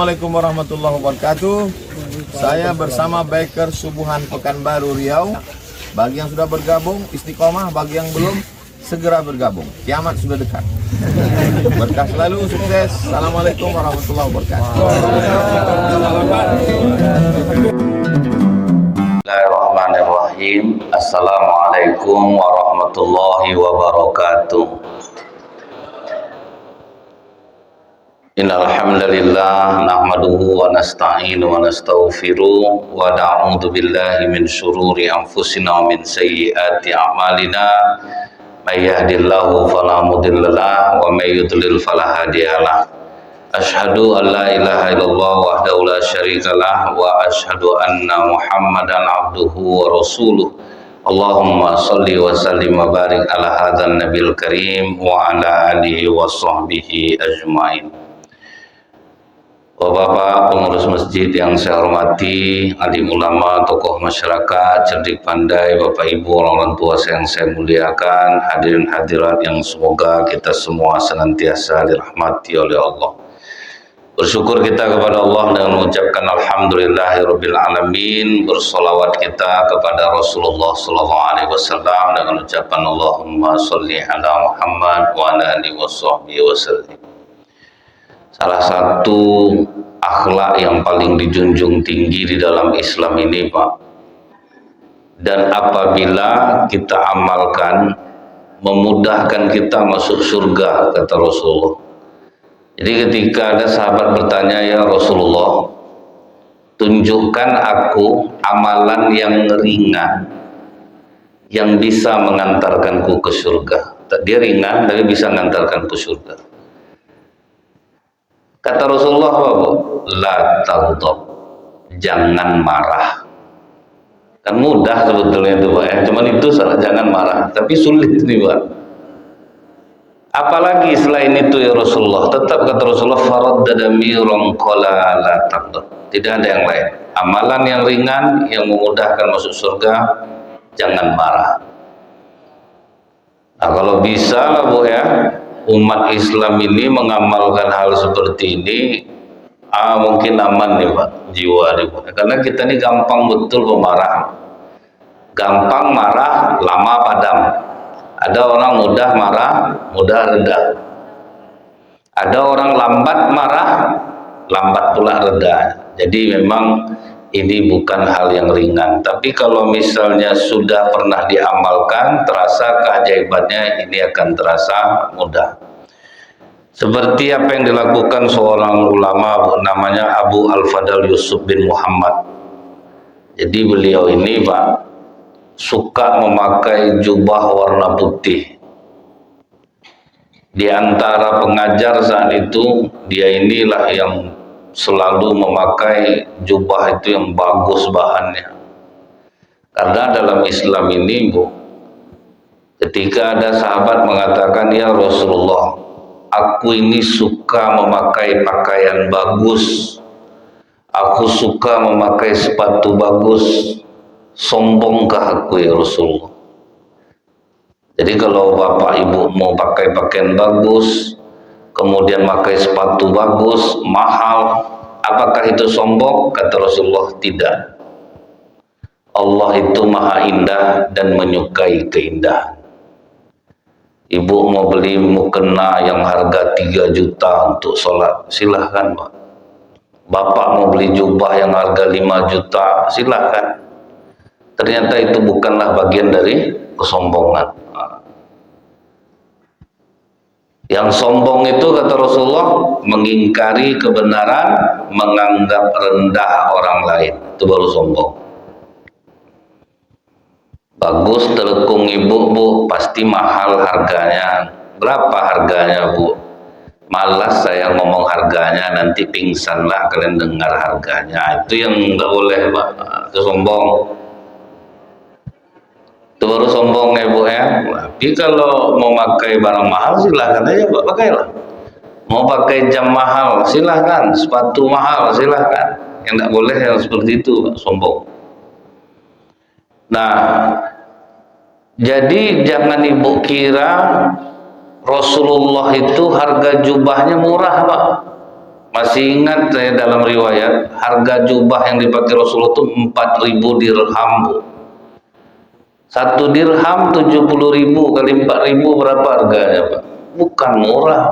Assalamualaikum warahmatullahi wabarakatuh. Saya bersama Biker Subuhan Pekanbaru Riau. Bagi yang sudah bergabung istiqomah, bagi yang belum segera bergabung. Kiamat sudah dekat. Berkah selalu, sukses. Assalamualaikum warahmatullahi wabarakatuh. Bismillahirrahmanirrahim. Assalamualaikum warahmatullahi wabarakatuh. Innal hamdalillah nahmaduhu wa nasta'inu wa nastaghfiruh wa na'udzu billahi min syururi anfusina wa min sayyiati a'malina. May yahdihillahu fala mudhillalah wa may yudlil fala hadiyalah. Asyhadu an la ilaha illallah wahdahu la syarikalah wa asyhadu anna Muhammadan abduhu wa rasuluh. Allahumma shalli wa sallim wa barik ala hadzal nabiyil karim wa ala alihi wa sahbihi ajmain. Bapak-bapak pengurus masjid yang saya hormati, alim ulama, tokoh masyarakat, cerdik pandai, Bapak Ibu, orang tua yang saya muliakan, hadirin hadirat yang semoga kita semua senantiasa dirahmati oleh Allah. Bersyukur kita kepada Allah dengan mengucapkan alhamdulillahirabbil alamin, bersolawat kita kepada Rasulullah sallallahu alaihi wasallam dengan ucapan Allahumma sholli ala Muhammad wa ala alihi washabbihi wasallam. Salah satu akhlak yang paling dijunjung tinggi di dalam Islam ini, Pak, dan apabila kita amalkan memudahkan kita masuk surga, kata Rasulullah. Jadi ketika ada sahabat bertanya, ya Rasulullah, tunjukkan aku amalan yang ringan yang bisa mengantarkanku ke surga. Dia ringan tapi bisa mengantarkan ke surga. Kata Rasulullah, la taghdab, jangan marah. Kan mudah sebetulnya itu, Pak, ya. Cuman itu salah, jangan marah, tapi sulit nih, Pak. Apalagi selain itu ya Rasulullah, tetap kata Rasulullah, faraddada mirun qala la taghdab. Tidak ada yang lain. Amalan yang ringan yang memudahkan masuk surga, jangan marah. Nah, kalau bisa lah, Bu, ya, umat Islam ini mengamalkan hal seperti ini, mungkin aman nih, Pak, jiwa nih, Pak. Karena kita ini gampang betul pemarah, gampang marah, lama padam. Ada orang mudah marah, mudah reda. Ada orang lambat marah, lambat pula reda. Jadi memang ini bukan hal yang ringan. Tapi kalau misalnya sudah pernah diamalkan, terasa keajaibannya ini akan terasa mudah. Seperti apa yang dilakukan seorang ulama namanya Abu Al-Fadl Yusuf bin Muhammad. Jadi beliau ini, Pak, suka memakai jubah warna putih. Di antara pengajar saat itu, dia inilah yang selalu memakai jubah itu yang bagus bahannya. Karena dalam Islam ini, Bu, ketika ada sahabat mengatakan, ya Rasulullah, aku ini suka memakai pakaian bagus, aku suka memakai sepatu bagus, sombongkah aku ya Rasulullah? Jadi kalau Bapak Ibu mau pakai pakaian bagus, kemudian pakai sepatu bagus, mahal, apakah itu sombong? Kata Rasulullah, tidak. Allah itu maha indah dan menyukai keindahan. Ibu mau beli mukena yang harga 3 juta untuk sholat, silahkan, Pak. Bapak mau beli jubah yang harga 5 juta, silahkan. Ternyata itu bukanlah bagian dari kesombongan. Yang sombong itu, kata Rasulullah, mengingkari kebenaran, menganggap rendah orang lain. Itu baru sombong. Bagus telekung Ibu, Bu, pasti mahal harganya. Berapa harganya, Bu? Malas saya ngomong harganya, nanti pingsanlah kalian dengar harganya. Itu yang nggak boleh, Pak. Itu sombong. Itu baru sombong ya, Bu, ya. Tapi kalau mau pakai barang mahal silahkan aja, Pak, pakailah. Mau pakai jam mahal silahkan, sepatu mahal silahkan. Yang tidak boleh yang seperti itu, Pak, sombong. Nah, jadi jangan Ibu kira Rasulullah itu harga jubahnya murah, Pak. Masih ingat saya dalam riwayat harga jubah yang dipakai Rasulullah itu 4.000 dirham, Bu. 1 dirham 70.000 kali 4.000 berapa harganya, Pak? Bukan murah.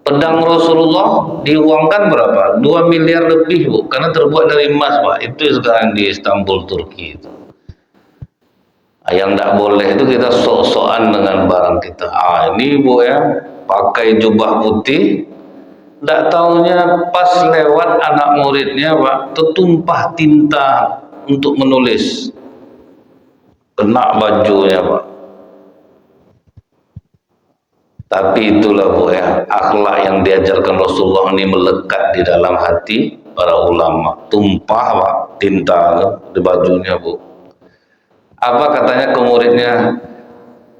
Pedang Rasulullah diuangkan berapa? 2 miliar lebih, Bu, karena terbuat dari emas, Pak. Itu sekarang di Istanbul, Turki itu. Yang tidak boleh itu kita sok-sokan dengan barang kita. Ini, Bu, ya, pakai jubah putih, tidak tahunya pas lewat anak muridnya, Pak, tertumpah tinta untuk menulis, kena bajunya, Pak. Tapi itulah, Bu, ya, akhlak yang diajarkan Rasulullah ini melekat di dalam hati para ulama. Tumpah, Pak, tinta di bajunya, Bu. Apa katanya ke muridnya?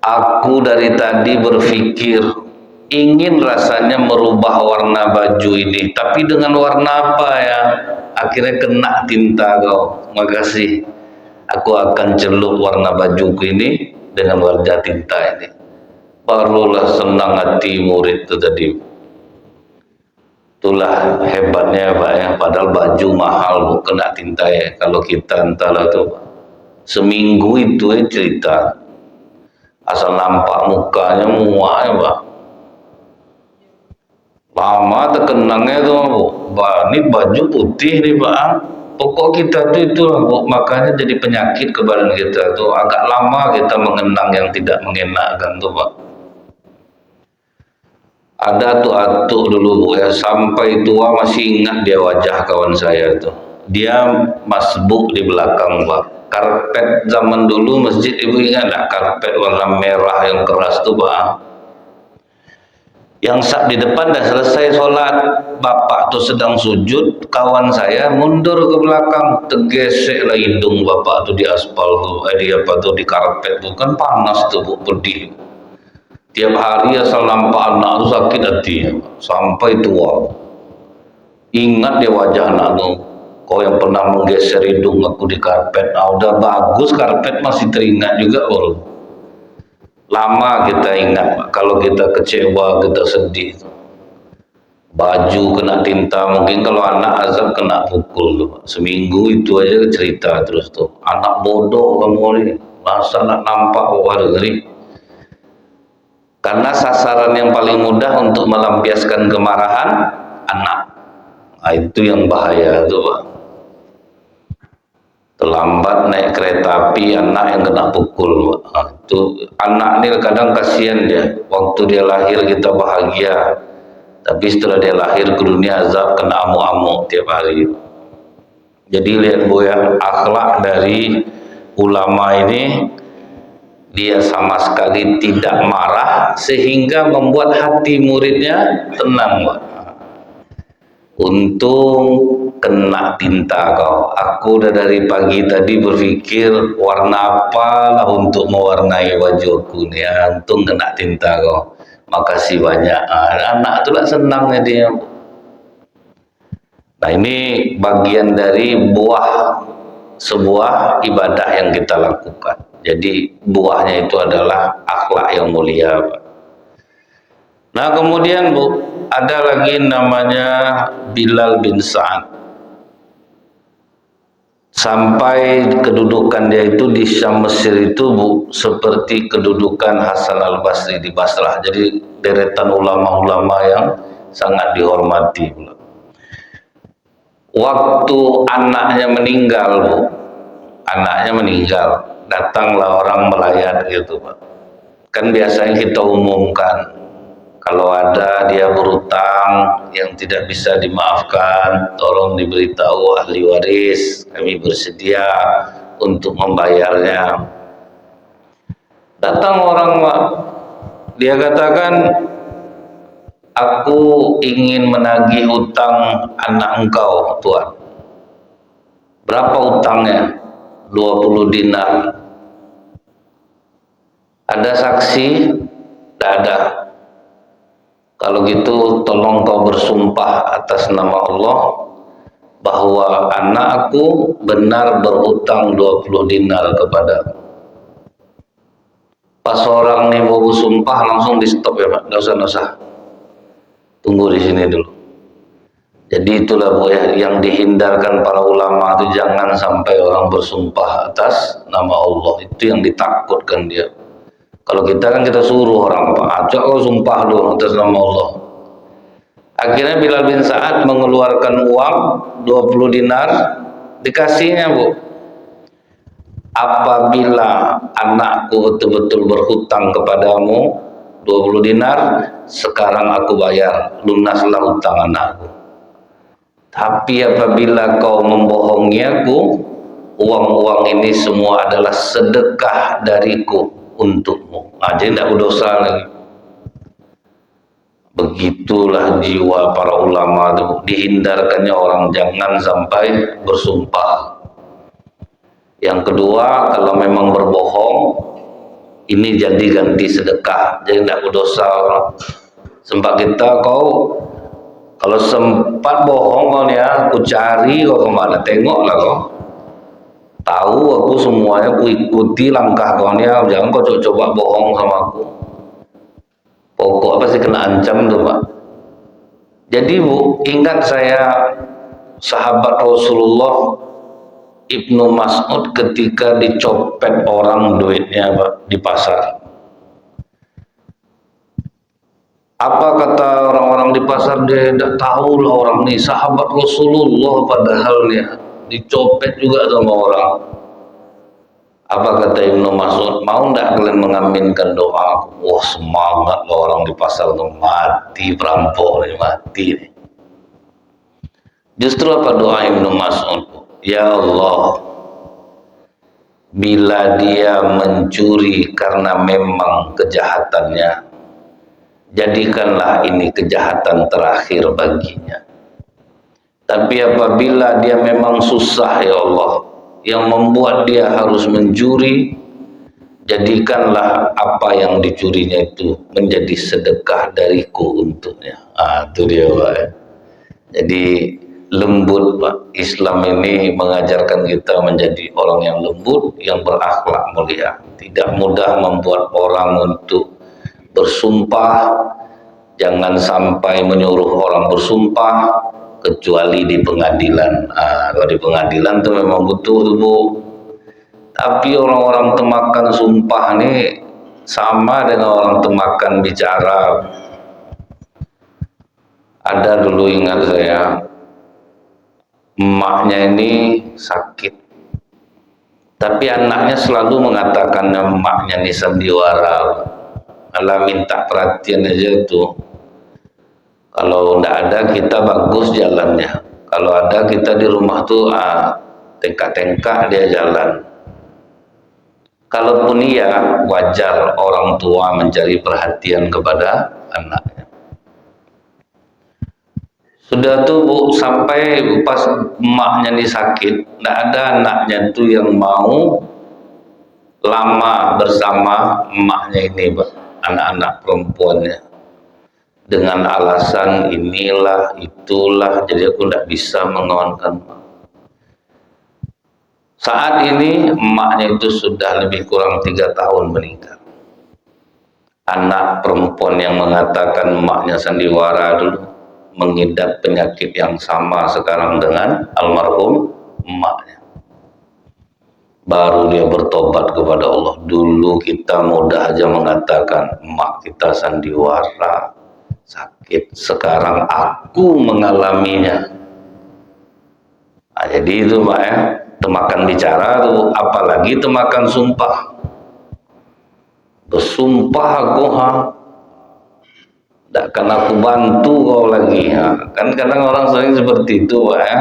Aku dari tadi berpikir ingin rasanya merubah warna baju ini, tapi dengan warna apa ya? Akhirnya kena tinta kau. Makasih. Aku akan celup warna bajuku ini dengan warna tinta ini. Barulah senang hati murid itu tadi. Itulah hebatnya, Pak, ya. Padahal baju mahal, Bu, kena tinta ya. Kalau kita entahlah tuh, seminggu itu ya cerita. Asal nampak mukanya muak ya, Pak. Lama terkenangnya tuh, Bu. Ini baju putih nih, Pak. Pokok kita tuh itu, Bu, makanya jadi penyakit ke badan kita tuh. Agak lama kita mengenang yang tidak mengenakan tuh, Pak. Ada tuh atuk dulu, Bu, ya, sampai tua masih ingat dia wajah kawan saya tuh. Dia masbuk di belakang, Pak. Karpet zaman dulu masjid, Ibu ingat nggak? Karpet warna merah yang keras tuh, Pak. Yang saat di depan dah selesai sholat, bapak tuh sedang sujud, kawan saya mundur ke belakang, tergeseklah hidung bapak tuh di aspal tuh, di karpet tuh, kan panas tuh, Bu, pedih. Tiap hari asal nampak anak tuh sakit hatinya, sampai tua. Ingat dia wajah anak tuh, kau yang pernah menggeser hidung aku di karpet. Udah bagus karpet masih teringat juga, Bro. Lama kita ingat, Pak. Kalau kita kecewa, kita sedih, baju kena tinta, mungkin kalau anak azab kena pukul tuh, Pak. Seminggu itu aja cerita terus tuh, anak bodoh kamu ini, masa nak nampak warga ngeri. Karena sasaran yang paling mudah untuk melampiaskan kemarahan anak. Itu yang bahaya tuh, Pak. Terlambat naik kereta api, anak yang kena pukul, Pak. Itu anak ini kadang kasihan dia. Waktu dia lahir kita bahagia, tapi setelah dia lahir ke dunia azab, kena amuk-amuk tiap hari. Jadi lihat, Bu, ya, akhlak dari ulama ini, dia sama sekali tidak marah sehingga membuat hati muridnya tenang, Pak. Untung kena tinta kau. Aku udah dari pagi tadi berpikir warna apalah untuk mewarnai wajahku nih. Untung kena tinta kau. Makasih banyak. Anak itulah senangnya dia. Nah, ini bagian dari buah sebuah ibadah yang kita lakukan. Jadi buahnya itu adalah akhlak yang mulia, Pak. Nah, kemudian, Bu, ada lagi namanya Bilal bin Sa'ad. Sampai kedudukan dia itu di Syam Mesir itu, Bu, seperti kedudukan Hasan al-Basri di Basrah. Jadi deretan ulama-ulama yang sangat dihormati. Waktu anaknya meninggal, Bu, anaknya meninggal, datanglah orang melayat gitu, Pak. Kan biasanya kita umumkan, kalau ada dia berutang yang tidak bisa dimaafkan, tolong diberitahu ahli waris, kami bersedia untuk membayarnya. Datang orang, Pak, dia katakan, aku ingin menagih hutang anak engkau, Tuan. Berapa hutangnya? 20 dinar. Ada saksi? Tidak ada. Kalau gitu tolong kau bersumpah atas nama Allah bahwa anakku benar berhutang 20 dinar kepada. Pas orang nih mau bersumpah langsung di stop, ya, Pak. Nggak usah. Tunggu di sini dulu. Jadi itulah Bu ya, yang dihindarkan para ulama itu jangan sampai orang bersumpah atas nama Allah, itu yang ditakutkan dia. Kalau kita kan kita suruh orang, Pak, ajak kau sumpah lu atas nama Allah. Akhirnya Bilal bin Sa'ad mengeluarkan uang 20 dinar, dikasihnya Bu. Apabila anakku betul-betul berhutang kepadamu 20 dinar, sekarang aku bayar, lunaslah hutang anakku. Tapi apabila kau membohongi aku, uang-uang ini semua adalah sedekah dariku untukmu. Jadi tidak berdosa lagi. Begitulah jiwa para ulama itu, dihindarkannya orang jangan sampai bersumpah. Yang kedua, kalau memang berbohong, ini jadi ganti sedekah, jadi tidak berdosa. Sempat kita kau kalau sempat bohong kau ya, aku cari kau kemana, tengoklah kau. Tahu aku semuanya, aku ikuti langkah kau ya, jangan kau coba bohong sama aku. Pokok pasti kena ancam tuh Pak. Jadi Bu, ingat saya sahabat Rasulullah Ibnu Mas'ud ketika dicopet orang duitnya Pak di pasar. Apa kata orang-orang di pasar? Dia tidak tahu lah orang ini sahabat Rasulullah padahal dia dicopet juga sama orang. Apa kata Ibnu Mas'ud? Mau tidak kalian mengaminkan doa? Wah semangat lah orang di pasar itu, mati perampok nih, mati nih. Justru apa doa Ibnu Mas'ud? Ya Allah, bila dia mencuri karena memang kejahatannya, jadikanlah ini kejahatan terakhir baginya. Tapi apabila dia memang susah ya Allah, yang membuat dia harus mencuri, jadikanlah apa yang dicurinya itu menjadi sedekah dariku untuknya. Itu dia Pak. Jadi lembut Pak. Islam ini mengajarkan kita menjadi orang yang lembut, yang berakhlak mulia. Tidak mudah membuat orang untuk bersumpah, jangan sampai menyuruh orang bersumpah kecuali di pengadilan. Kalau di pengadilan itu memang butuh tuh Bu. Tapi orang-orang temakan sumpah ini sama dengan orang temakan bicara. Ada dulu ingat saya, emaknya ini sakit, tapi anaknya selalu mengatakan emaknya ini sandiwara. Alah minta perhatian aja tuh. Kalau tidak ada kita bagus jalannya. Kalau ada kita di rumah tuh tengkak-tengkak dia jalan. Kalaupun iya, wajar orang tua mencari perhatian kepada anaknya. Sudah tuh Bu, sampai pas emaknya ini sakit, tidak ada anaknya tuh yang mau lama bersama emaknya ini, anak-anak perempuannya, dengan alasan inilah itulah, jadi aku tidak bisa mengawankan. Saat ini emaknya itu sudah lebih kurang 3 tahun meninggal. Anak perempuan yang mengatakan emaknya sandiwara dulu mengidap penyakit yang sama sekarang dengan almarhum emaknya. Baru dia bertobat kepada Allah. Dulu kita mudah aja mengatakan emak kita sandiwara, sakit. Sekarang aku mengalaminya. Jadi itu Pak ya, temakan bicara tuh, apalagi temakan sumpah. Bersumpah aku tidak akan aku bantu kau lagi. Kan kadang orang sering seperti itu Pak ya.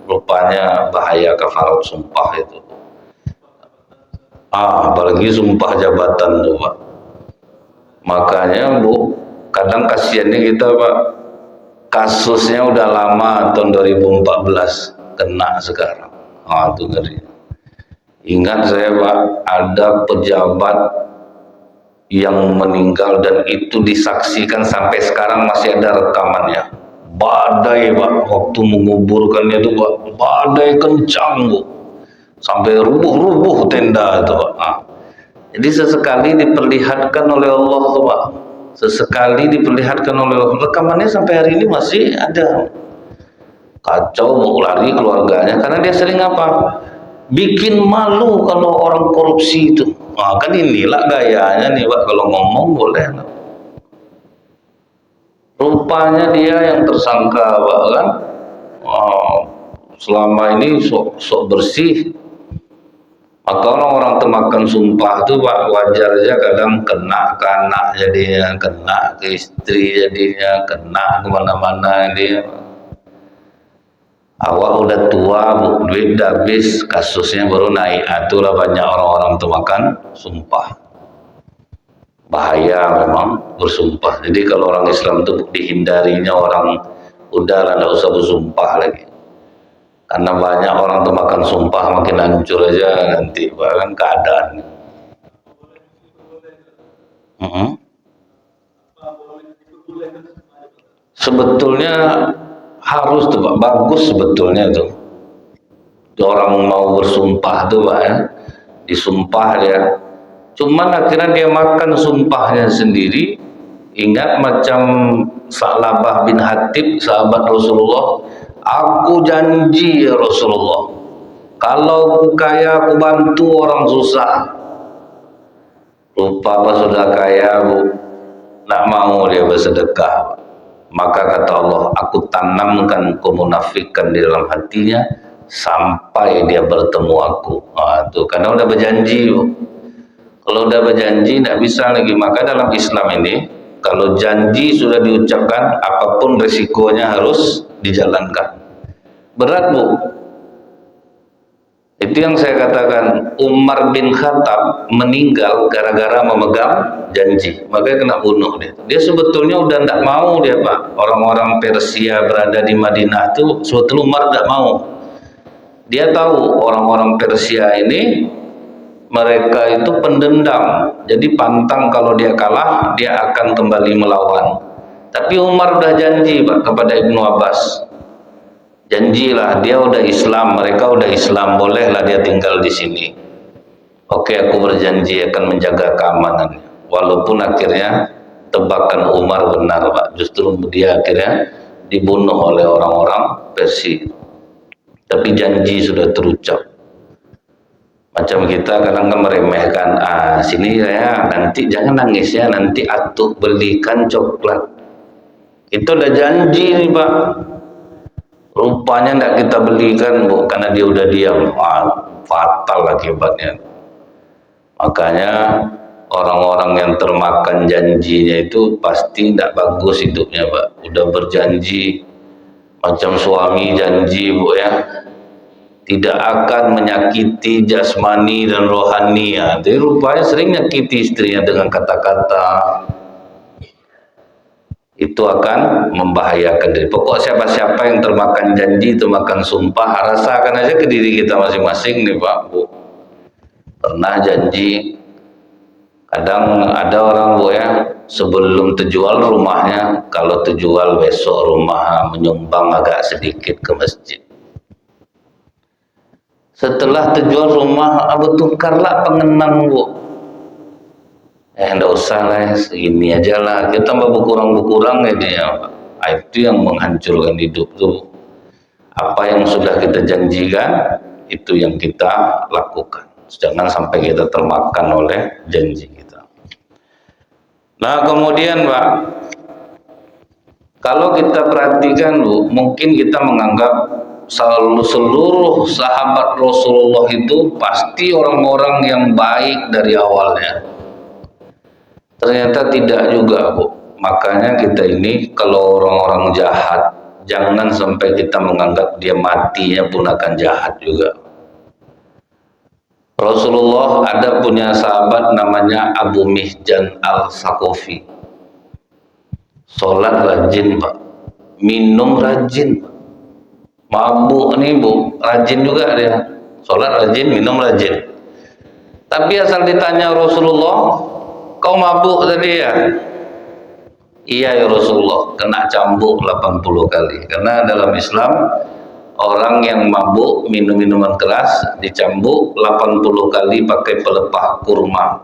Rupanya bahaya kafarat sumpah itu. Apalagi sumpah jabatan tuh Pak. Makanya Bu, kadang kasihannya kita Pak, kasusnya udah lama tahun 2014 kena sekarang. Itu ngeri. Ingat saya Pak, ada pejabat yang meninggal dan itu disaksikan sampai sekarang masih ada rekamannya. Badai Pak, waktu menguburkannya itu Pak, badai kencang Bu, sampai rubuh-rubuh tenda itu Pak. Jadi sesekali diperlihatkan oleh Allah tuh Pak, sesekali diperlihatkan oleh Allah. Rekamannya sampai hari ini masih ada. kacau, mau lari keluarganya karena dia sering apa? Bikin malu kalau orang korupsi itu. Nah, kan inilah gayanya nih Pak, kalau ngomong boleh. Rupanya dia yang tersangka Pak kan. Oh, selama ini sok bersih. Maka orang-orang termakan sumpah itu Pak, wajar aja kadang kena ke anak jadinya, kena ke istri jadinya, kena kemana-mana dia. Awak udah tua bu, duit udah habis, kasusnya baru naik. Itulah banyak orang-orang termakan sumpah. Bahaya memang bersumpah. Jadi kalau orang Islam itu dihindarinya orang udahlah, tidak usah bersumpah lagi. Karena banyak orang termakan sumpah makin hancur aja nanti bahkan keadaan. Sebetulnya harus tuh Pak, bagus sebetulnya tuh. Orang mau bersumpah tuh Pak ya, disumpah dia. Cuman akhirnya dia makan sumpahnya sendiri. Ingat macam Sa'labah bin Hatib, sahabat Rasulullah, aku janji ya Rasulullah, kalau aku kaya aku bantu orang susah. Lupa pas sudah kaya bu, nak mau dia bersedekah. Maka kata Allah, aku tanamkan kemunafikan di dalam hatinya sampai dia bertemu aku. Nah, itu karena udah berjanji bu. Kalau udah berjanji tidak bisa lagi. Maka dalam Islam ini kalau janji sudah diucapkan, apapun resikonya harus dijalankan. Berat bu. Itu yang saya katakan, Umar bin Khattab meninggal gara-gara memegang janji. Makanya kena bunuh dia. Dia sebetulnya udah tidak mau dia Pak. Orang-orang Persia berada di Madinah itu sebetulnya Umar tidak mau. Dia tahu orang-orang Persia ini mereka itu pendendam, jadi pantang kalau dia kalah dia akan kembali melawan. Tapi Umar udah janji Pak kepada Ibnu Abbas, janjilah dia udah Islam, mereka udah Islam, bolehlah dia tinggal di sini. Oke, aku berjanji akan menjaga keamanannya. Walaupun akhirnya tebakan Umar benar Pak, justru dia akhirnya dibunuh oleh orang-orang Persia. Tapi janji sudah terucap. Macam kita kadang kan meremehkan, sini ya nanti jangan nangis ya, nanti atuk belikan coklat. Itu udah janji nih Pak. Rupanya tidak kita belikan bu, karena dia udah diam. Fatal akibatnya. Makanya orang-orang yang termakan janjinya itu pasti tidak bagus hidupnya Pak. Udah berjanji, macam suami janji bu ya, tidak akan menyakiti jasmani dan rohani ya. Jadi rupanya sering nyakiti istrinya dengan kata-kata. Itu akan membahayakan diri. Pokok siapa-siapa yang termakan janji, termakan sumpah, rasakan aja ke diri kita masing-masing nih Pak Bu. Pernah janji, kadang ada orang Bu ya, sebelum terjual rumahnya, kalau terjual besok rumah menyumbang agak sedikit ke masjid. Setelah terjual rumah, tukarlah pengenang Bu. Enggak usah lah, segini aja lah. Kita tambah berkurang-berkurang aja ya Pak. Itu yang menghancurkan hidup tuh. Apa yang sudah kita janjikan, itu yang kita lakukan. Jangan sampai kita termakan oleh janji kita. Nah kemudian Pak, kalau kita perhatikan Bu, mungkin kita menganggap seluruh sahabat Rasulullah itu pasti orang-orang yang baik dari awalnya. Ternyata tidak juga Bu. Makanya kita ini kalau orang-orang jahat, jangan sampai kita menganggap dia matinya pun akan jahat juga. Rasulullah ada punya sahabat namanya Abu Mihjan Al-Saqafi. Sholat rajin Pak, minum rajin Pak. Mabuk nih Bu, rajin juga dia. Sholat rajin, minum rajin. Tapi asal ditanya Rasulullah, kau mabuk tadi ya? Iya ya Rasulullah, kena cambuk 80 kali. Karena dalam Islam, orang yang mabuk, minum minuman keras, dicambuk 80 kali pakai pelepah kurma.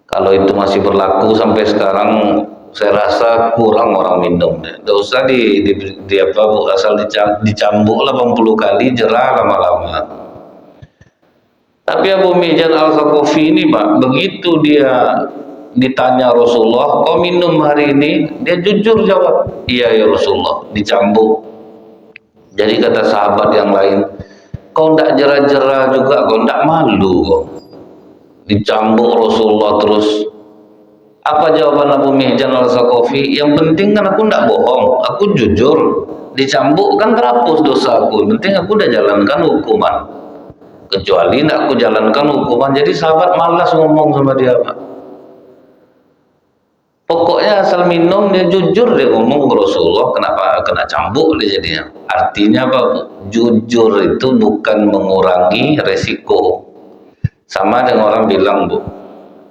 Kalau itu masih berlaku sampai sekarang, Saya rasa kurang orang minum deh. Tidak usah di apa Bu, asal dicambuk 80 kali jerah lama-lama. Tapi Abu Mihjan Al-Thaqafi ini Pak, begitu dia ditanya Rasulullah, kau minum hari ini? Dia jujur jawab, iya ya Rasulullah, dicambuk. Jadi kata sahabat yang lain, kau ndak jerah-jerah juga, kau ndak malu kau. Dicambuk Rasulullah terus. Apa jawaban Abu Mihjan Al-Thaqafi? Yang penting kan aku ndak bohong, aku jujur. Dicambuk kan terhapus dosa aku, yang penting aku udah jalankan hukuman. Kecuali ndak aku jalankan hukuman, jadi sahabat malas ngomong sama dia Pak. Pokoknya asal minum dia jujur, dia ngomong ke Rasulullah, kenapa kena cambuk dia jadinya. Artinya apa? Jujur itu bukan mengurangi resiko. Sama dengan orang bilang Bu,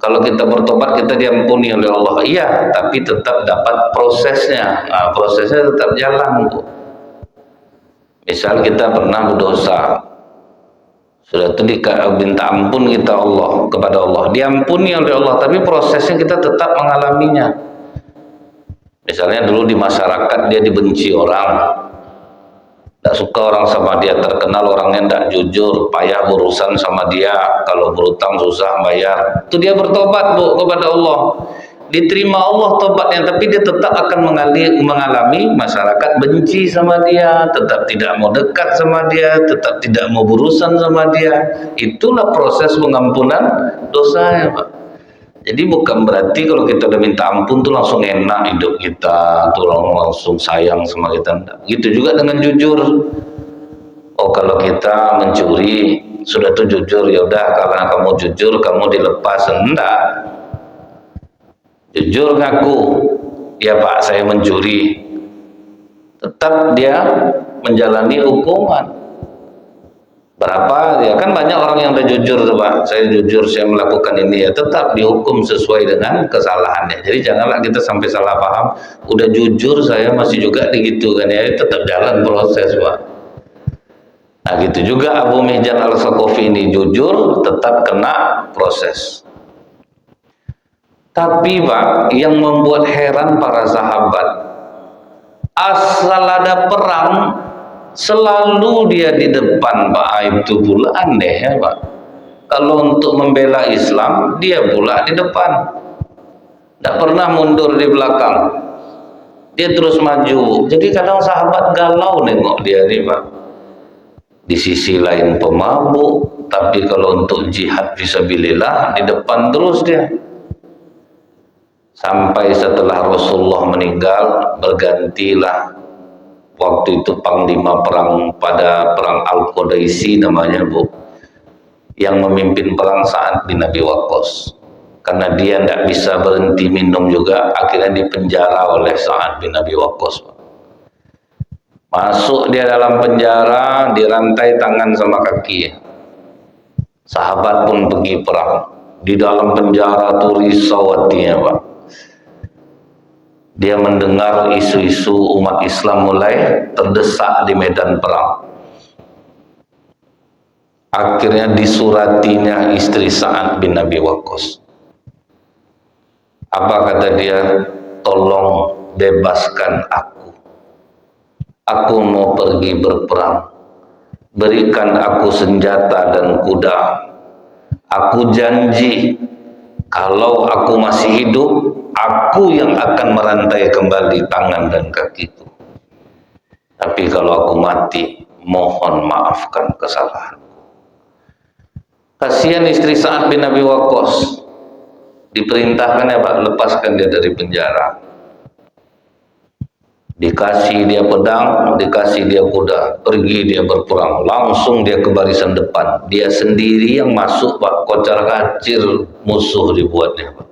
kalau kita bertobat kita diampuni oleh Allah, iya, tapi tetap dapat prosesnya. Nah, prosesnya tetap jalan Bu. Misal kita pernah berdosa, sudah itu minta ampun kita kepada Allah, diampuni oleh Allah, tapi prosesnya kita tetap mengalaminya. Misalnya dulu di masyarakat dia dibenci orang, tidak suka orang sama dia, terkenal orangnya tidak jujur, payah berurusan sama dia, kalau berutang susah bayar. Itu dia bertobat Bu kepada Allah, diterima Allah tobatnya, tapi dia tetap akan mengalami masyarakat benci sama dia, tetap tidak mau dekat sama dia, tetap tidak mau berurusan sama dia. Itulah proses pengampunan dosa ya Pak. Jadi bukan berarti kalau kita udah minta ampun tuh langsung enak hidup kita, tuh langsung sayang sama kita. Gitu juga dengan jujur. Oh kalau kita mencuri sudah tuh jujur, ya udah karena kamu jujur kamu dilepas, enggak. Jujur ngaku, ya Pak saya mencuri, tetap dia menjalani hukuman. Berapa ya kan banyak orang yang udah jujur tuh Pak, saya jujur saya melakukan ini, ya tetap dihukum sesuai dengan kesalahannya. Jadi janganlah kita sampai salah paham, udah jujur saya masih juga begitu kan ya, tetap jalan proses Pak. Nah gitu juga Abu Mihjan Al-Thaqafi ini jujur, tetap kena proses. Tapi Pak, yang membuat heran para sahabat, asal ada perang selalu dia di depan Pak. Itu pula aneh ya Pak. Kalau untuk membela Islam dia pula di depan, tidak pernah mundur di belakang, dia terus maju. Jadi kadang sahabat galau nengok dia nih Pak. Di sisi lain pemabuk, tapi kalau untuk jihad fisabilillah di depan terus dia. Sampai setelah Rasulullah meninggal, bergantilah waktu itu panglima perang pada perang Al-Qadaisi namanya Bu, yang memimpin perang Sa'ad bin Abi Waqqas. Karena dia tidak bisa berhenti minum juga, akhirnya dipenjara oleh Sa'ad bin Abi Waqqas. Masuk dia dalam penjara, dirantai tangan sama kaki. Sahabat pun pergi perang. Di dalam penjara tuh risau hatinya Pak. Dia mendengar isu-isu umat Islam mulai terdesak di medan perang. Akhirnya disuratinya istri Sa'ad bin Abi Waqqas. Apa kata dia? Tolong bebaskan aku. Aku mau pergi berperang. Berikan aku senjata dan kuda. Aku janji kalau aku masih hidup, aku yang akan merantai kembali tangan dan kakiku. Tapi kalau aku mati, mohon maafkan kesalahanku. Kasihan istri Sa'ad bin Abi Waqqas. Diperintahkan ya Pak, lepaskan dia dari penjara. Dikasih dia pedang, dikasih dia kuda, pergi dia berperang. Langsung dia ke barisan depan. Dia sendiri yang masuk Pak, kocar kacir musuh dibuatnya Pak.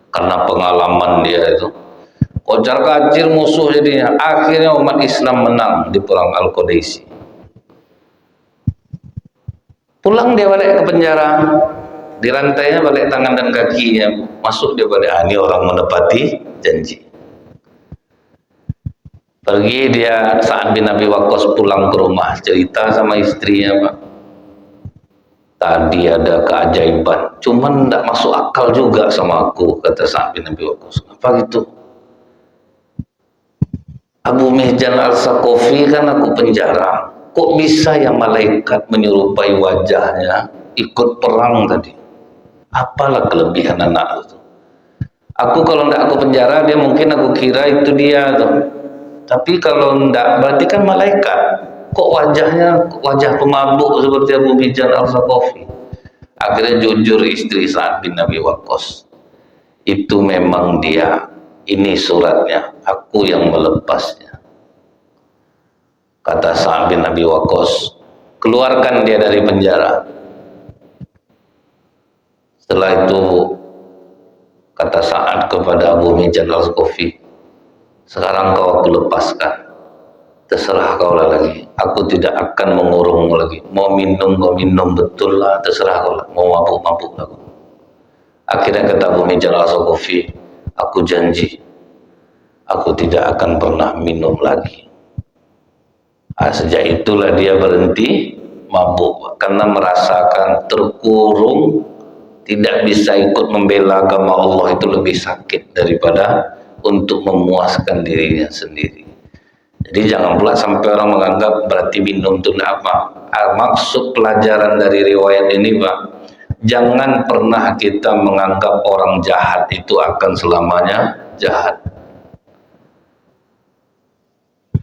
Karena pengalaman dia itu, kocar kacir musuh jadinya. Akhirnya umat Islam menang di perang Al-Qadaisi. Pulang dia balik ke penjara, dirantainya balik tangan dan kakinya, masuk dia balik. Ini orang menepati janji. Pergi dia Sa'ad bin Abi Waqqas pulang ke rumah, cerita sama istrinya Pak. Tadi ada keajaiban, cuman tidak masuk akal juga sama aku, kata Sa'ad bin Abi Waqqas. Apa gitu? Abu Mihjan Al-Saqafi kan aku penjara. Kok bisa yang malaikat menyerupai wajahnya ikut perang tadi? Apalah kelebihan anak itu? Aku kalau ndak aku penjara, dia mungkin aku kira itu dia tuh. Tapi kalau ndak berarti kan malaikat. Kok wajahnya wajah pemabuk seperti Abu Mihjan Al-Saqafi? Akhirnya jujur istri Sa'ad bin Abi Waqqas. Itu memang dia. Ini suratnya, aku yang melepasnya. Kata Sa'ad bin Abi Waqqas, keluarkan dia dari penjara. Setelah itu kata Sa'ad kepada Abu Mihjan Al-Saqafi, sekarang kau aku lepaskan, terserah kau lah lagi, aku tidak akan mengurung lagi. Mau minum kau minum, betul lah, terserah kau lah. Mau mabuk lah. Akhirnya kata Abu Mihjan Al-Saqafi, aku janji aku tidak akan pernah minum lagi. Sejak itulah dia berhenti mabuk karena merasakan terkurung, tidak bisa ikut membela agama Allah itu lebih sakit daripada untuk memuaskan dirinya sendiri. Jadi jangan pula sampai orang menganggap berarti minum itu apa. Maksud pelajaran dari riwayat ini, Pak, jangan pernah kita menganggap orang jahat itu akan selamanya jahat.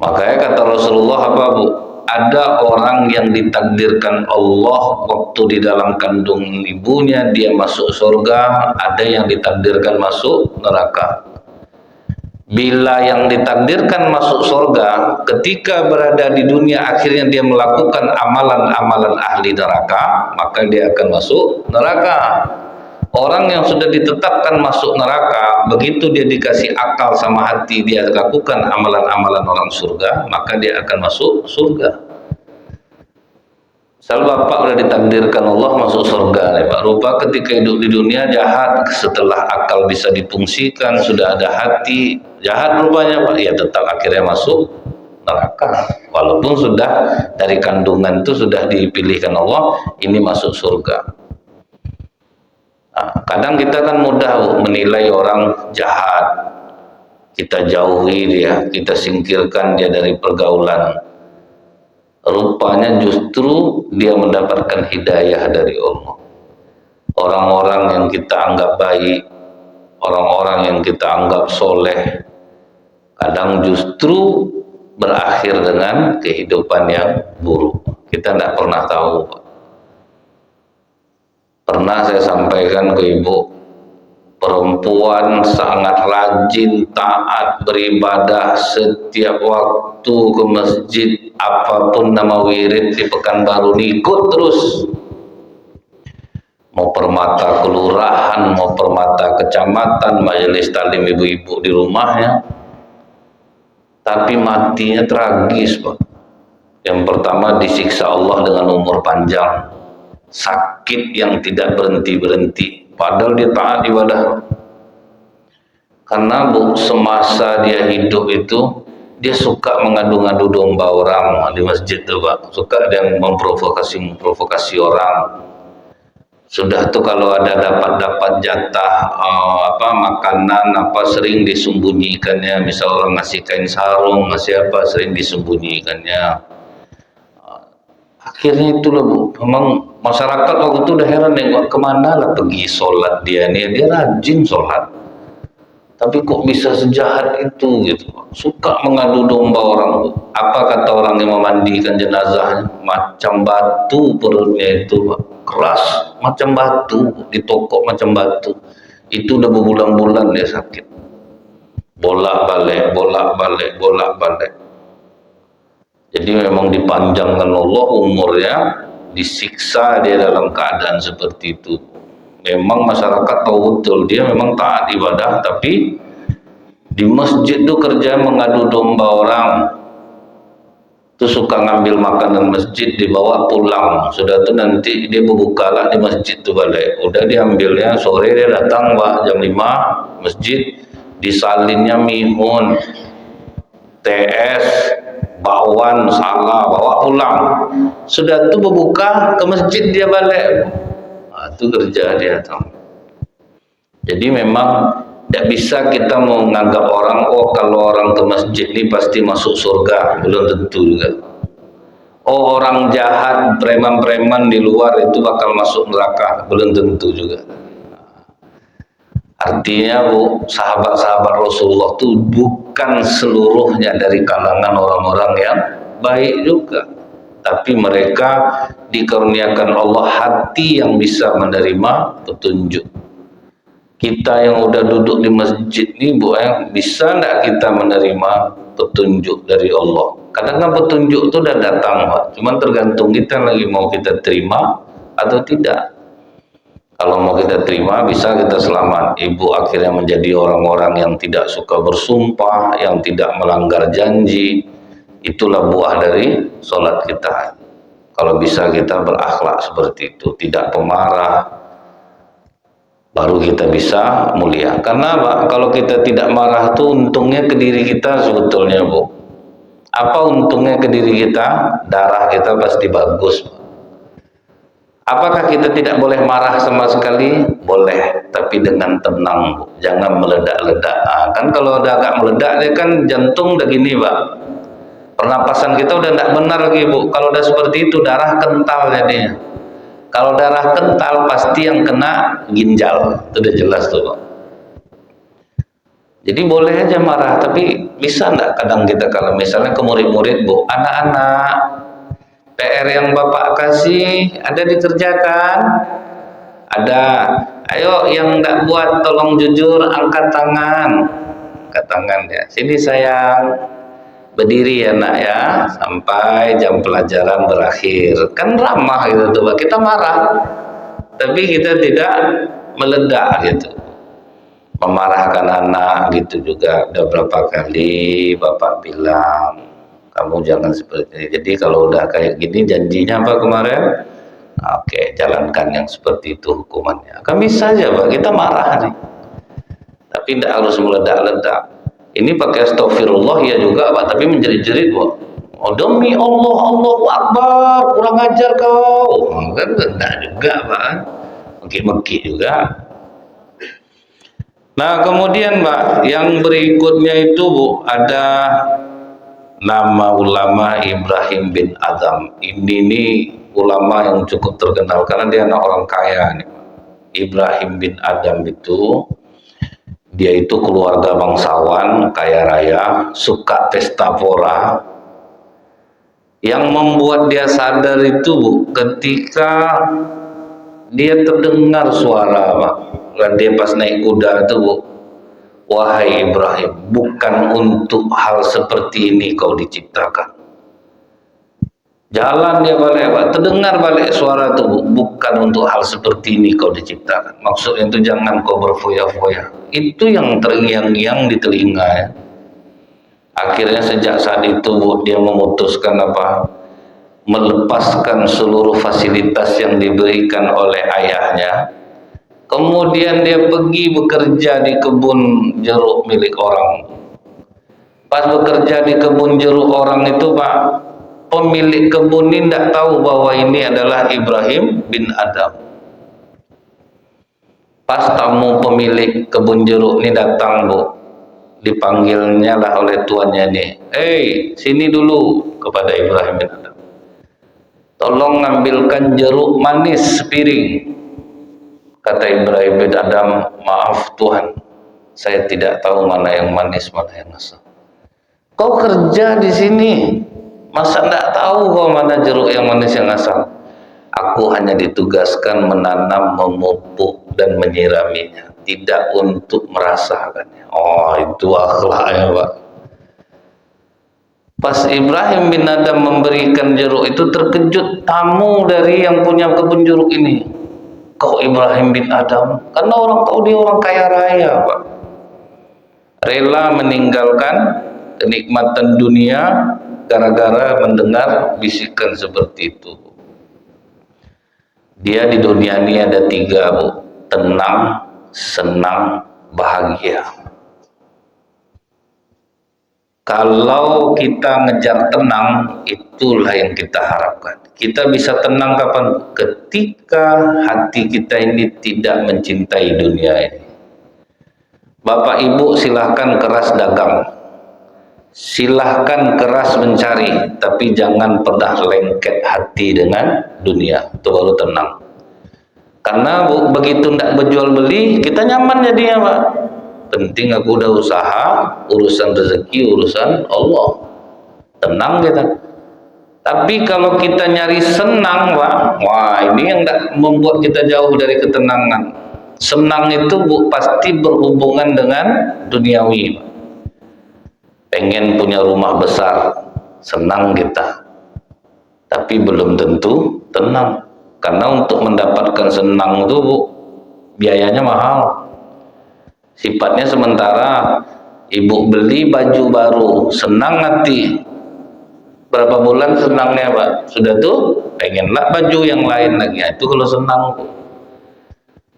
Makanya kata Rasulullah apa, Bu? Ada orang yang ditakdirkan Allah waktu di dalam kandung ibunya dia masuk surga, ada yang ditakdirkan masuk neraka. Bila yang ditakdirkan masuk surga, ketika berada di dunia akhirnya dia melakukan amalan-amalan ahli neraka, maka dia akan masuk neraka. Orang yang sudah ditetapkan masuk neraka, begitu dia dikasih akal sama hati, dia lakukan amalan-amalan orang surga, maka dia akan masuk surga. Misal bapak sudah ditakdirkan Allah masuk surga nih Pak, rupa ketika hidup di dunia jahat, setelah akal bisa difungsikan, sudah ada hati, jahat rupanya Pak, ya tetap akhirnya masuk neraka. Walaupun sudah dari kandungan itu sudah dipilihkan Allah, ini masuk surga. Nah, kadang kita kan mudah menilai orang jahat, kita jauhi dia, kita singkirkan dia dari pergaulan. Rupanya justru dia mendapatkan hidayah dari Allah. Orang-orang yang kita anggap baik, orang-orang yang kita anggap soleh, kadang justru berakhir dengan kehidupan yang buruk. Kita tidak pernah tahu, Pak. Pernah saya sampaikan ke ibu, perempuan sangat rajin, taat, beribadah setiap waktu ke masjid, apapun nama wirid di Pekanbaru ikut terus. Mau permata kelurahan, mau permata kecamatan, majelis taklim ibu-ibu di rumahnya. Tapi matinya tragis, Pak. Yang pertama disiksa Allah dengan umur panjang, sakit yang tidak berhenti-berhenti. Padahal dia taat ibadah. Karena Bu, semasa dia hidup itu dia suka mengadu-ngadu domba orang di masjid tuh Pak. Suka dia memprovokasi orang. Sudah tuh kalau ada dapat jatah makanan sering disembunyikannya. Misal orang ngasih kain sarung, ngasih apa sering disembunyikannya. Akhirnya itulah Bu, memang masyarakat waktu itu udah heran nengok kemana lah pergi sholat dia nih, dia rajin sholat, tapi kok bisa sejahat itu gitu, suka mengadu domba orang Bu. Apa kata orang yang memandikan jenazahnya, macam batu perutnya itu Pak, keras macam batu, ditokok macam batu, itu udah berbulan-bulan dia sakit, bolak-balik. Jadi memang dipanjangkan Allah umurnya, disiksa dia dalam keadaan seperti itu. Memang masyarakat tahu betul dia memang taat ibadah, tapi di masjid itu kerja mengadu domba orang. Itu suka ngambil makanan masjid dibawa pulang. Sudah tuh nanti dia berbuka lah di masjid tuh balik. Udah diambilnya sore dia datang Pak jam 5 masjid, disalinnya mihun, TS, bakwan, salah, bawa pulang. Sudah itu berbuka ke masjid dia balik. Nah, itu kerja dia tuh. Jadi memang Tidak bisa kita mau menganggap orang, oh kalau orang ke masjid ini pasti masuk surga, belum tentu juga. Oh orang jahat, preman-preman di luar itu bakal masuk neraka, belum tentu juga. Artinya Bu, sahabat-sahabat Rasulullah itu bukan seluruhnya dari kalangan orang-orang yang baik juga, tapi mereka dikaruniakan Allah hati yang bisa menerima petunjuk. Kita yang udah duduk di masjid ini Bu, bisa enggak kita menerima petunjuk dari Allah? Kadang kan petunjuk itu udah datang Pak, cuman tergantung kita lagi mau kita terima atau tidak. Kalau mau kita terima, bisa kita selamat. Ibu akhirnya menjadi orang-orang yang tidak suka bersumpah, yang tidak melanggar janji. Itulah buah dari sholat kita. Kalau bisa kita berakhlak seperti itu, tidak pemarah, baru kita bisa mulia. Karena Pak, kalau kita tidak marah itu untungnya ke diri kita sebetulnya Bu. Apa untungnya ke diri kita? Darah kita pasti bagus Pak. Apakah kita tidak boleh marah sama sekali? Boleh, tapi dengan tenang, Bu. Jangan meledak-ledak. Nah, kan kalau udah agak meledak, dia kan jantung udah gini, Pak. Pernapasan kita udah tidak benar lagi, Bu. Kalau udah seperti itu, darah kental jadinya. Kalau darah kental, pasti yang kena ginjal. Itu udah jelas tuh, Pak. Jadi boleh aja marah, tapi bisa enggak kadang kita kalau misalnya ke murid-murid, Bu, anak-anak, PR yang Bapak kasih ada dikerjakan? Ada. Ayo yang enggak buat tolong jujur angkat tangan. Angkat tangan ya. Sini sayang. Berdiri ya nak ya sampai jam pelajaran berakhir. Kan ramah gitu tuh Pak. Kita marah. Tapi kita tidak meledak gitu. Memarahkan anak gitu juga. Udah berapa kali Bapak bilang kamu jangan seperti ini. Jadi kalau udah kayak gini janjinya apa kemarin? Oke, jalankan yang seperti itu hukumannya. Kan bisa aja Pak, kita marah nih. Tapi tidak harus meledak-ledak. Ini pakai astagfirullah ya juga Pak, tapi menjerit-jerit Pak. Oh demi Allah, Allahu Akbar, kurang ajar kau. Kan enggak juga Pak. Meki-meki juga. Nah kemudian Pak, yang berikutnya itu Bu, ada nama ulama Ibrahim bin Adham. Ini ulama yang cukup terkenal karena dia anak orang kaya nih. Ibrahim bin Adham itu dia itu keluarga bangsawan, kaya raya, suka pesta pora. Yang membuat dia sadar itu Bu, ketika dia terdengar suara Pak, dan dia pas naik kuda itu Bu, wahai Ibrahim, bukan untuk hal seperti ini kau diciptakan. Jalan dia balik, Pak. Terdengar balik suara itu, bukan untuk hal seperti ini kau diciptakan. Maksudnya itu jangan kau berfoya-foya. Itu yang terngiang-ngiang di telinga ya. Akhirnya sejak saat itu Bu, dia memutuskan apa? Melepaskan seluruh fasilitas yang diberikan oleh ayahnya. Kemudian dia pergi bekerja di kebun jeruk milik orang. Pas bekerja di kebun jeruk orang itu Pak, pemilik kebun ini tidak tahu bahwa ini adalah Ibrahim bin Adham. Pas tamu pemilik kebun jeruk ini datang Bu, dipanggilnya lah oleh tuannya ini. Sini dulu kepada Ibrahim bin Adham. Tolong ngambilkan jeruk manis sepiring. Kata Ibrahim bin Adham, maaf Tuhan, saya tidak tahu mana yang manis, mana yang asam. Kau kerja di sini, masa tidak tahu kau mana jeruk yang manis yang asam? Aku hanya ditugaskan menanam, memupuk dan menyiraminya, tidak untuk merasakannya. Oh, itu akhlaknya Pak. Pas Ibrahim bin Adham memberikan jeruk itu, terkejut tamu dari yang punya kebun jeruk ini. Kau Ibrahim bin Adham, karena orang tahu dia orang kaya raya Pak, rela meninggalkan kenikmatan dunia gara-gara mendengar bisikan seperti itu. Dia di dunia ini ada 3 Bu, tenang, senang, bahagia. Kalau kita ngejar tenang, itulah yang kita harapkan. Kita bisa tenang kapan? Ketika hati kita ini tidak mencintai dunia ini. Bapak Ibu silahkan keras dagang, silahkan keras mencari, tapi jangan pernah lengket hati dengan dunia, itu baru tenang. Karena begitu tidak berjual beli, kita nyaman jadinya Pak. Penting aku udah usaha, urusan rezeki, urusan Allah, tenang kita. Tapi kalau kita nyari senang Pak, wah ini yang membuat kita jauh dari ketenangan. Senang itu pasti berhubungan dengan duniawi Pak. Pengen punya rumah besar, senang kita, tapi belum tentu tenang. Karena untuk mendapatkan senang itu biayanya mahal. Sifatnya sementara. Ibu beli baju baru, senang hati. Berapa bulan senangnya Pak? Sudah tuh pengenlah baju yang lain lagi. Itu kalau senang.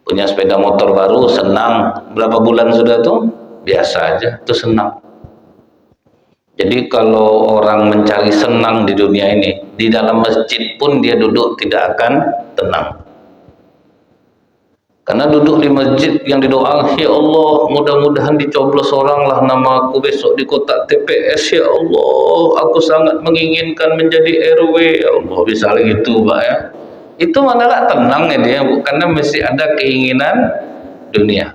Punya sepeda motor baru, senang. Berapa bulan sudah tuh? Biasa aja, itu senang. Jadi kalau orang mencari senang di dunia ini, di dalam masjid pun dia duduk tidak akan tenang. Karena duduk di masjid yang didoakan, ya Allah, mudah-mudahan dicoblos orang lah nama aku besok di kotak TPS, ya Allah, aku sangat menginginkan menjadi RW, ya Allah, bisa gitu Pak ya. Itu mana lah tenang ya dia, karena mesti ada keinginan dunia.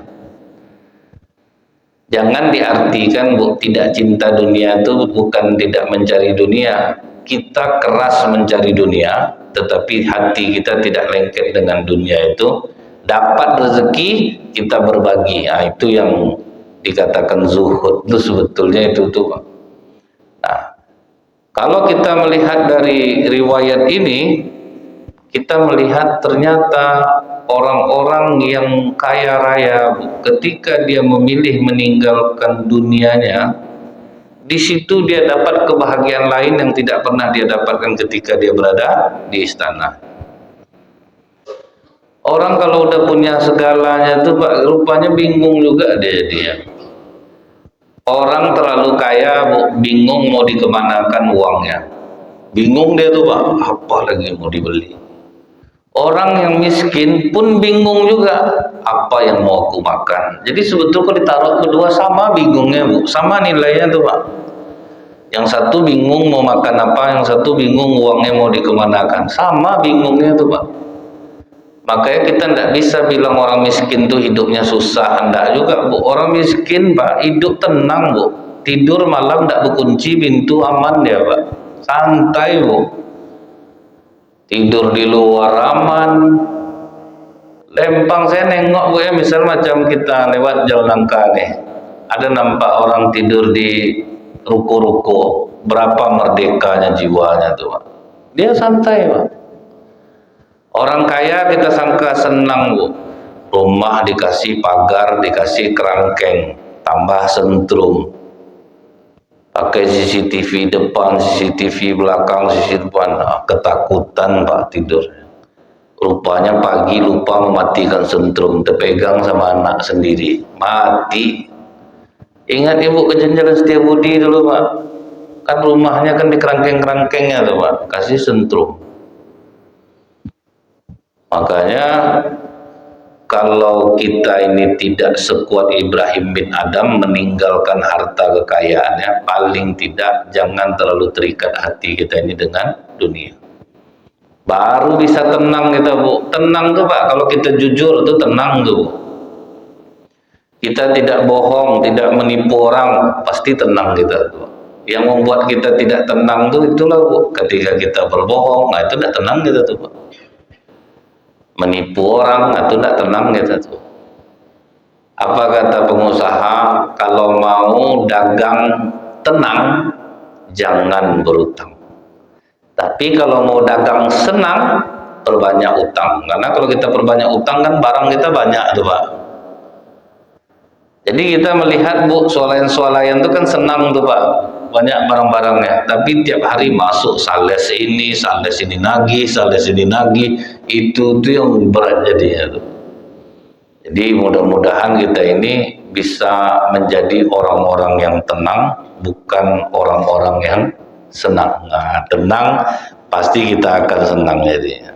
Jangan diartikan tidak cinta dunia itu bukan tidak mencari dunia. Kita keras mencari dunia, tetapi hati kita tidak lengket dengan dunia itu. Dapat rezeki kita berbagi, nah, itu yang dikatakan zuhud itu sebetulnya itu tuh. Nah, kalau kita melihat dari riwayat ini, kita melihat ternyata orang-orang yang kaya raya ketika dia memilih meninggalkan dunianya, di situ dia dapat kebahagiaan lain yang tidak pernah dia dapatkan ketika dia berada di istana. Orang kalau udah punya segalanya tuh Pak, rupanya bingung juga dia. Orang terlalu kaya bingung mau dikemanakan uangnya. Bingung dia tuh Pak, apa lagi mau dibeli. Orang yang miskin pun bingung juga, apa yang mau aku makan. Jadi sebetulnya kalau ditaruh kedua sama bingungnya Bu, sama nilainya tuh Pak. Yang satu bingung mau makan apa, yang satu bingung uangnya mau dikemanakan. Sama bingungnya tuh Pak. Makanya kita tidak bisa bilang orang miskin tuh hidupnya susah, enggak juga Bu. Orang miskin Pak hidup tenang Bu, tidur malam tidak berkunci pintu, aman dia Pak, santai Bu, tidur di luar aman. Lempang saya nengok Bu ya, misal macam kita lewat jalan nangka nih, ada nampak orang tidur di ruko-ruko, berapa merdekanya jiwanya tuh Pak, dia santai Pak. Orang kaya kita sangka senang Bu, rumah dikasih pagar, dikasih kerangkeng, tambah sentrum, pakai CCTV depan, CCTV belakang, CCTV depan, ketakutan Pak tidur. Rupanya pagi lupa mematikan sentrum, terpegang sama anak sendiri, mati. Ingat Ibu kejadian Setiabudi dulu Pak, kan rumahnya kan di kerangkeng-kerangkengnya tuh Pak, kasih sentrum. Makanya kalau kita ini tidak sekuat Ibrahim bin Adam meninggalkan harta kekayaannya, paling tidak jangan terlalu terikat hati kita ini dengan dunia. Baru bisa tenang kita Bu. Tenang tuh Pak, kalau kita jujur tuh tenang tuh. Kita tidak bohong, tidak menipu orang, pasti tenang kita tuh. Yang membuat kita tidak tenang tuh itulah Bu, ketika kita berbohong, nah itu tidak tenang kita tuh Pak. Menipu orang, itu tidak tenang kita tuh. Apa kata pengusaha, kalau mau dagang tenang, jangan berutang. Tapi kalau mau dagang senang, perbanyak utang. Karena kalau kita perbanyak utang kan barang kita banyak tuh Pak. Jadi kita melihat Bu, swalayan-swalayan itu kan senang tuh Pak, banyak barang-barangnya. Tapi tiap hari masuk sales ini nagih, itu tuh yang berat jadinya tuh. Jadi mudah-mudahan kita ini bisa menjadi orang-orang yang tenang, bukan orang-orang yang senang. Nah, tenang pasti kita akan senang jadinya.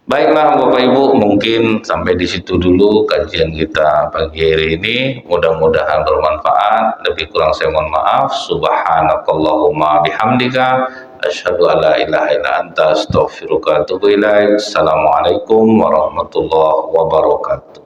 Baiklah Bapak Ibu, mungkin sampai di situ dulu kajian kita pagi hari ini. Mudah-mudahan bermanfaat. Lebih kurang saya mohon maaf. Subhanakallahumma bihamdika asyhadu an la ilaha illa anta astaghfiruka wa atubu ilaik. Assalamualaikum warahmatullahi wabarakatuh.